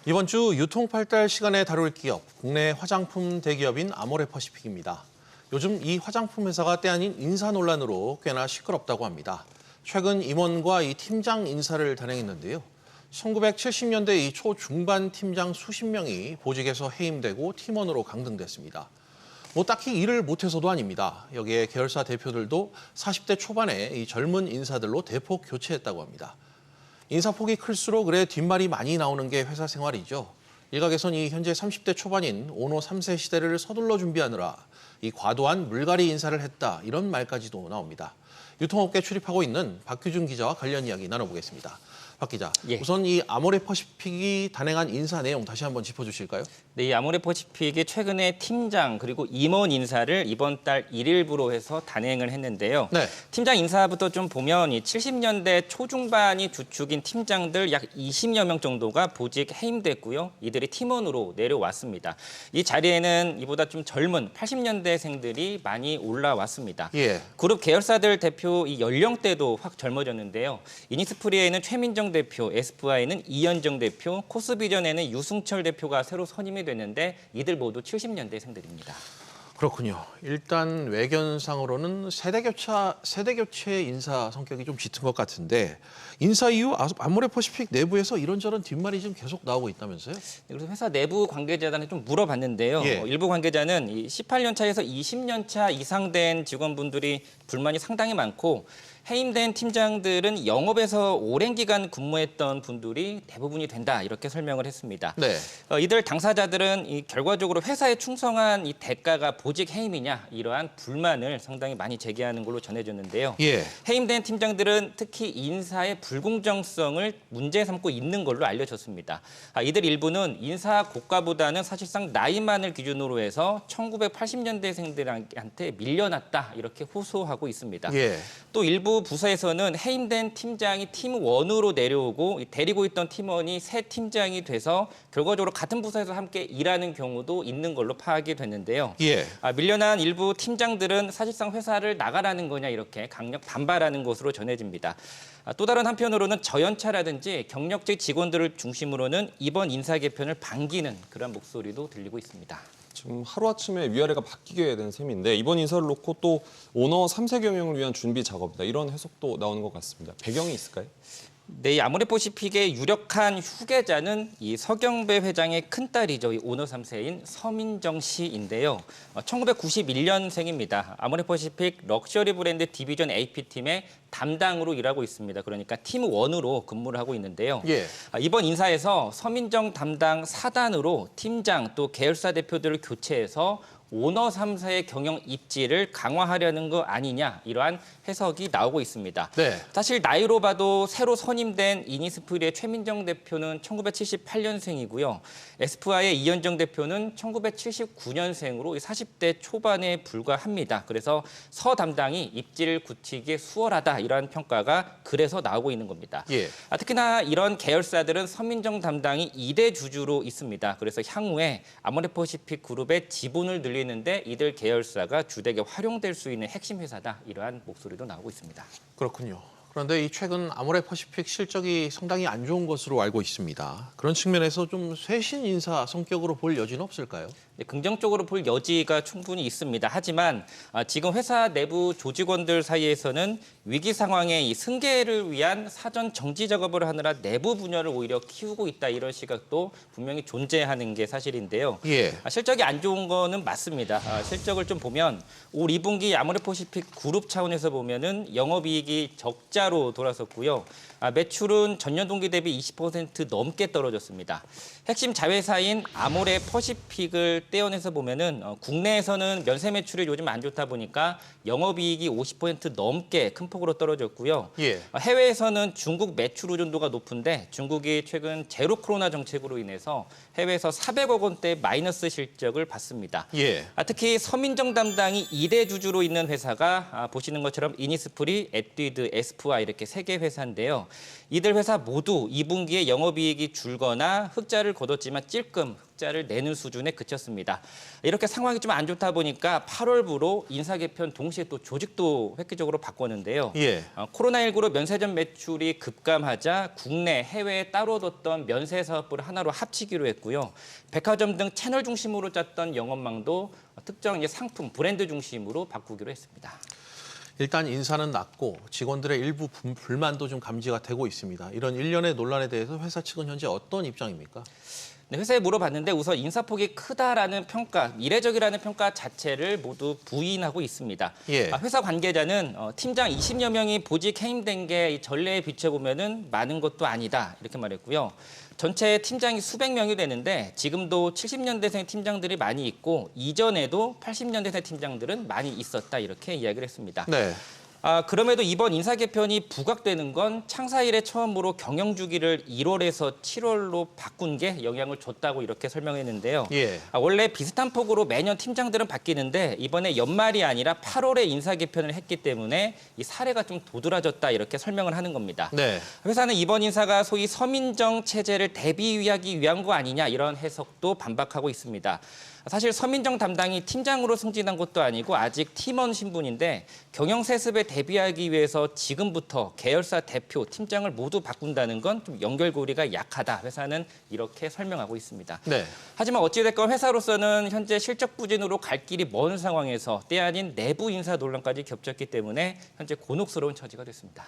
이번 주 유통팔달 시간에 다룰 기업, 국내 화장품 대기업인 아모레퍼시픽입니다. 요즘 이 화장품 회사가 때 아닌 인사 논란으로 꽤나 시끄럽다고 합니다. 최근 임원과 이 팀장 인사를 단행했는데요. 1970년대 이 초중반 팀장 수십 명이 보직에서 해임되고 팀원으로 강등됐습니다. 딱히 일을 못해서도 아닙니다. 여기에 계열사 대표들도 40대 초반의 이 젊은 인사들로 대폭 교체했다고 합니다. 인사폭이 클수록 그래 뒷말이 많이 나오는 게 회사 생활이죠. 일각에선 이 현재 30대 초반인 오노 3세 시대를 서둘러 준비하느라 이 과도한 물갈이 인사를 했다 이런 말까지도 나옵니다. 유통업계 출입하고 있는 박규준 기자와 관련 이야기 나눠보겠습니다. 박 기자, 우선 이 아모레퍼시픽이 단행한 인사 내용 다시 한번 짚어주실까요? 네, 이 아모레퍼시픽이 최근에 팀장 그리고 임원 인사를 이번 달 1일부로 해서 단행을 했는데요. 네. 팀장 인사부터 좀 보면 이 70년대 초중반이 주축인 팀장들 약 20여 명 정도가 보직 해임됐고요. 이들이 팀원으로 내려왔습니다. 이 자리에는 이보다 좀 젊은 80년대생들이 많이 올라왔습니다. 예. 그룹 계열사들 대표 이 연령대도 확 젊어졌는데요. 이니스프리에는 최민정 대표, 에스쁘아에는 이현정 대표, 코스비전에는 유승철 대표가 새로 선임이 됐는데 이들 모두 70년대생들입니다. 그렇군요. 일단 외견상으로는 세대 교체 인사 성격이 좀 짙은 것 같은데 인사 이후 아모레퍼시픽 내부에서 이런저런 뒷말이 좀 계속 나오고 있다면서요? 그래서 회사 내부 관계자단에 좀 물어봤는데요. 예. 일부 관계자는 18년 차에서 20년 차 이상 된 직원분들이 불만이 상당히 많고 해임된 팀장들은 영업에서 오랜 기간 근무했던 분들이 대부분이 된다 이렇게 설명을 했습니다. 네. 이들 당사자들은 결과적으로 회사에 충성한 이 대가가 보직 해임이냐 이러한 불만을 상당히 많이 제기하는 걸로 전해졌는데요. 예. 해임된 팀장들은 특히 인사의 불공정성을 문제 삼고 있는 걸로 알려졌습니다. 이들 일부는 인사 고가보다는 사실상 나이만을 기준으로 해서 1980년대생들한테 밀려났다 이렇게 호소하고 있습니다. 예. 또 일부 부서에서는 해임된 팀장이 팀원으로 내려오고 데리고 있던 팀원이 새 팀장이 돼서 결과적으로 같은 부서에서 함께 일하는 경우도 있는 걸로 파악이 됐는데요. 예. 밀려난 일부 팀장들은 사실상 회사를 나가라는 거냐 이렇게 강력 반발하는 것으로 전해집니다. 또 다른 한편으로는 저연차라든지 경력직 직원들을 중심으로는 이번 인사 개편을 반기는 그런 목소리도 들리고 있습니다. 지금 하루아침에 위아래가 바뀌게 된 셈인데 이번 인사를 놓고 또 오너 3세 경영을 위한 준비 작업이다. 이런 해석도 나오는 것 같습니다. 배경이 있을까요? 네, 이 아모레퍼시픽의 유력한 후계자는 이 서경배 회장의 큰딸이죠. 이 오너 3세인 서민정 씨인데요. 1991년생입니다. 아모레퍼시픽 럭셔리 브랜드 디비전 AP팀의 담당으로 일하고 있습니다. 그러니까 팀1으로 근무를 하고 있는데요. 예. 이번 인사에서 서민정 담당 4단으로 팀장 또 계열사 대표들을 교체해서 오너 3사의 경영 입지를 강화하려는 거 아니냐 이러한 해석이 나오고 있습니다. 네. 사실 나이로 봐도 새로 선임된 이니스프리의 최민정 대표는 1978년생이고요. 에스쁘아의 이현정 대표는 1979년생으로 40대 초반에 불과합니다. 그래서 서 담당이 입지를 굳히기에 수월하다 이러한 평가가 그래서 나오고 있는 겁니다. 예. 특히나 이런 계열사들은 서민정 담당이 2대 주주로 있습니다. 그래서 향후에 아모레퍼시픽 그룹의 지분을 늘리는데 이들 계열사가 주되게 활용될 수 있는 핵심 회사다 이러한 목소리도 나오고 있습니다. 그렇군요. 그런데 이 최근 아모레퍼시픽 실적이 상당히 안 좋은 것으로 알고 있습니다. 그런 측면에서 좀 쇄신 인사 성격으로 볼 여지는 없을까요? 네, 긍정적으로 볼 여지가 충분히 있습니다. 하지만 지금 회사 내부 조직원들 사이에서는 위기 상황에 이 승계를 위한 사전 정지 작업을 하느라 내부 분열을 오히려 키우고 있다 이런 시각도 분명히 존재하는 게 사실인데요. 예. 실적이 안 좋은 거는 맞습니다. 실적을 좀 보면 올 2분기 아모레퍼시픽 그룹 차원에서 보면은 영업이익이 적자로 돌아섰고요. 매출은 전년 동기 대비 20% 넘게 떨어졌습니다. 핵심 자회사인 아모레퍼시픽을 떼어내서 보면은 국내에서는 면세 매출이 요즘 안 좋다 보니까 영업이익이 50% 넘게 큰 폭으로 떨어졌고요. 예. 해외에서는 중국 매출 의존도가 높은데 중국이 최근 제로 코로나 정책으로 인해서 해외에서 400억 원대 마이너스 실적을 봤습니다. 예. 특히 서민정 담당이 2대 주주로 있는 회사가 보시는 것처럼 이니스프리, 에뛰드, 에스쁘아 이렇게 3개 회사인데요. 이들 회사 모두 2분기에 영업이익이 줄거나 흑자를 거뒀지만 찔끔 흑자를 내는 수준에 그쳤습니다. 이렇게 상황이 좀 안 좋다 보니까 8월부로 인사 개편 동시에 또 조직도 획기적으로 바꿨는데요. 예. 코로나19로 면세점 매출이 급감하자 국내, 해외에 따로 뒀던 면세 사업부를 하나로 합치기로 했고요. 백화점 등 채널 중심으로 짰던 영업망도 특정 상품, 브랜드 중심으로 바꾸기로 했습니다. 일단 인사는 났고 직원들의 일부 불만도 좀 감지가 되고 있습니다. 이런 일련의 논란에 대해서 회사 측은 현재 어떤 입장입니까? 네, 회사에 물어봤는데 우선 인사폭이 크다라는 평가, 이례적이라는 평가 자체를 모두 부인하고 있습니다. 예. 회사 관계자는 팀장 20여 명이 보직 해임된 게 전례에 비춰보면은 많은 것도 아니다 이렇게 말했고요. 전체 팀장이 수백 명이 되는데 지금도 70년대생 팀장들이 많이 있고 이전에도 80년대생 팀장들은 많이 있었다 이렇게 이야기를 했습니다. 네. 그럼에도 이번 인사 개편이 부각되는 건 창사 이래 처음으로 경영 주기를 1월에서 7월로 바꾼 게 영향을 줬다고 이렇게 설명했는데요. 예. 원래 비슷한 폭으로 매년 팀장들은 바뀌는데 이번에 연말이 아니라 8월에 인사 개편을 했기 때문에 이 사례가 좀 도드라졌다 이렇게 설명을 하는 겁니다. 네. 회사는 이번 인사가 소위 서민정 체제를 대비하기 위한 거 아니냐 이런 해석도 반박하고 있습니다. 사실 서민정 담당이 팀장으로 승진한 것도 아니고 아직 팀원 신분인데 경영 세습에 대비하기 위해서 지금부터 계열사 대표, 팀장을 모두 바꾼다는 건 좀 연결고리가 약하다. 회사는 이렇게 설명하고 있습니다. 네. 하지만 어찌됐건 회사로서는 현재 실적 부진으로 갈 길이 먼 상황에서 때 아닌 내부 인사 논란까지 겹쳤기 때문에 현재 곤혹스러운 처지가 됐습니다.